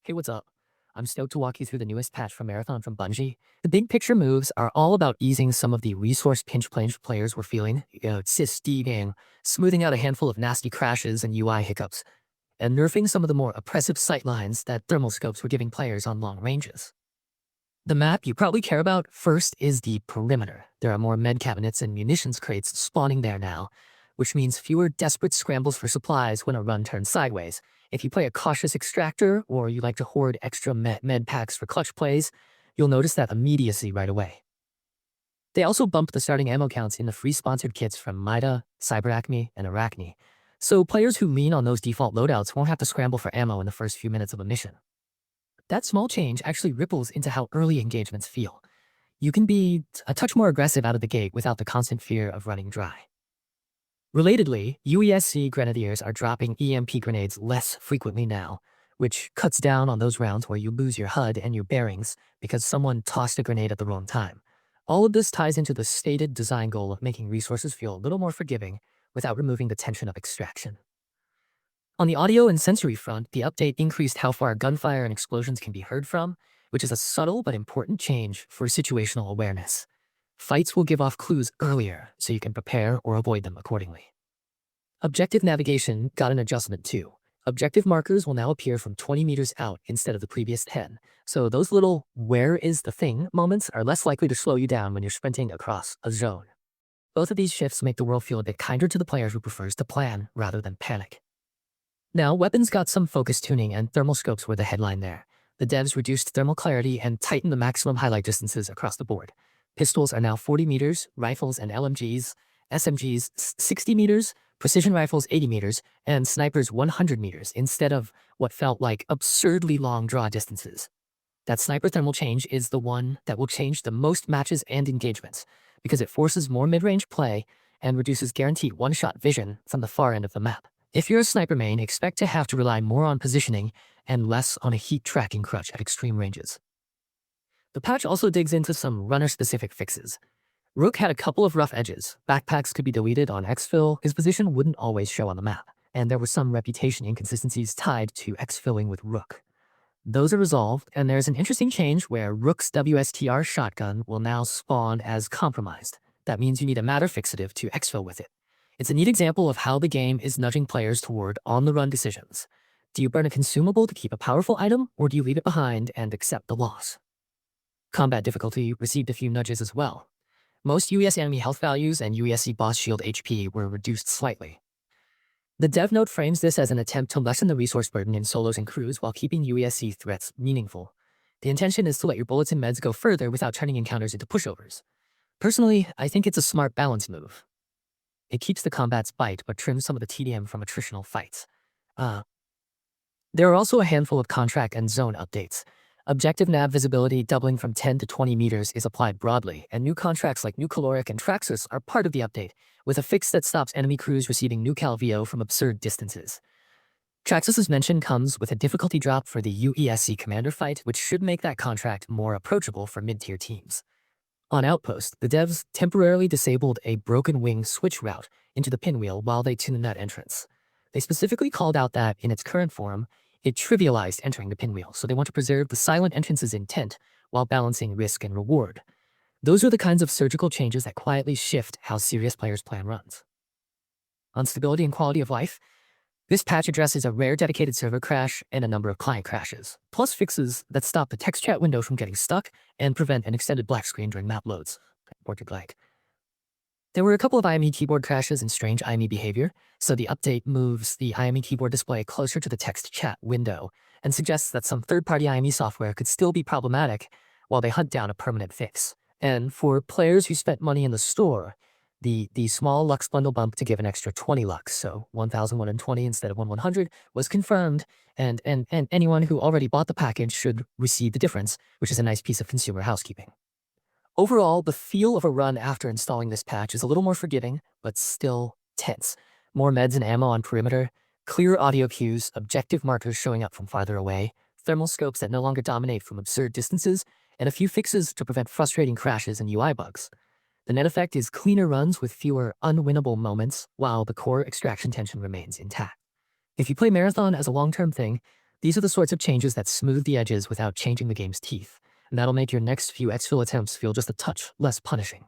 Hey, what's up? I'm stoked to walk you through the newest patch for Marathon from Bungie. The big picture moves are all about easing some of the resource pinch players were feeling, sys smoothing out a handful of nasty crashes and UI hiccups, and nerfing some of the more oppressive sightlines that thermal scopes were giving players on long ranges. The map you probably care about first is the perimeter. There are more med cabinets and munitions crates spawning there now, which means fewer desperate scrambles for supplies when a run turns sideways. If you play a cautious extractor or you like to hoard extra med packs for clutch plays, you'll notice that immediacy right away. They also bumped the starting ammo counts in the free sponsored kits from Mida, CyberAcme, and Arachne, so players who lean on those default loadouts won't have to scramble for ammo in the first few minutes of a mission. That small change actually ripples into how early engagements feel. You can be a touch more aggressive out of the gate without the constant fear of running dry. Relatedly, UESC Grenadiers are dropping EMP grenades less frequently now, which cuts down on those rounds where you lose your HUD and your bearings because someone tossed a grenade at the wrong time. All of this ties into the stated design goal of making resources feel a little more forgiving without removing the tension of extraction. On the audio and sensory front, the update increased how far gunfire and explosions can be heard from, which is a subtle but important change for situational awareness. Fights will give off clues earlier, so you can prepare or avoid them accordingly. Objective navigation got an adjustment too. Objective markers will now appear from 20 meters out instead of the previous 10, so those little "where is the thing" moments are less likely to slow you down when you're sprinting across a zone. Both of these shifts make the world feel a bit kinder to the player who prefers to plan rather than panic. Now, weapons got some focus tuning and thermal scopes were the headline there. The devs reduced thermal clarity and tightened the maximum highlight distances across the board. Pistols are now 40 meters, rifles and LMGs, SMGs 60 meters, precision rifles 80 meters, and snipers 100 meters instead of what felt like absurdly long draw distances. That sniper thermal change is the one that will change the most matches and engagements because it forces more mid-range play and reduces guaranteed one-shot vision from the far end of the map. If you're a sniper main, expect to have to rely more on positioning and less on a heat tracking crutch at extreme ranges. The patch also digs into some runner-specific fixes. Rook had a couple of rough edges. Backpacks could be deleted on exfil, his position wouldn't always show on the map, and there were some reputation inconsistencies tied to exfilling with Rook. Those are resolved, and there's an interesting change where Rook's WSTR shotgun will now spawn as compromised. That means you need a Matter Fixative to exfil with it. It's a neat example of how the game is nudging players toward on-the-run decisions. Do you burn a consumable to keep a powerful item, or do you leave it behind and accept the loss? Combat difficulty received a few nudges as well. Most US enemy health values and UESC boss shield HP were reduced slightly. The dev note frames this as an attempt to lessen the resource burden in solos and crews while keeping UESC threats meaningful. The intention is to let your bullets and meds go further without turning encounters into pushovers. Personally, I think it's a smart balance move. It keeps the combat's bite, but trims some of the TDM from attritional fights. There are also a handful of contract and zone updates. Objective nav visibility doubling from 10 to 20 meters is applied broadly, and new contracts like New Caloric and Traxxas are part of the update, with a fix that stops enemy crews receiving New Cal VO from absurd distances. Traxxas's mention comes with a difficulty drop for the UESC commander fight, which should make that contract more approachable for mid-tier teams. On Outpost, the devs temporarily disabled a broken wing switch route into the pinwheel while they tuned that entrance. They specifically called out that, in its current form, it trivialized entering the pinwheel, so they want to preserve the silent entrance's intent while balancing risk and reward. Those are the kinds of surgical changes that quietly shift how serious players plan runs. On stability and quality of life, this patch addresses a rare dedicated server crash and a number of client crashes, plus fixes that stop the text chat window from getting stuck and prevent an extended black screen during map loads. There were a couple of IME keyboard crashes and strange IME behavior, so the update moves the IME keyboard display closer to the text chat window and suggests that some third-party IME software could still be problematic while they hunt down a permanent fix. And for players who spent money in the store, the small Lux bundle bump to give an extra 20 Lux, so 1,120 instead of 1,100, was confirmed, and anyone who already bought the package should receive the difference, which is a nice piece of consumer housekeeping. Overall, the feel of a run after installing this patch is a little more forgiving, but still tense. More meds and ammo on perimeter, clear audio cues, objective markers showing up from farther away, thermal scopes that no longer dominate from absurd distances, and a few fixes to prevent frustrating crashes and UI bugs. The net effect is cleaner runs with fewer unwinnable moments, while the core extraction tension remains intact. If you play Marathon as a long-term thing, These are the sorts of changes that smooth the edges without changing the game's teeth, and that'll make your next few exfil attempts feel just a touch less punishing.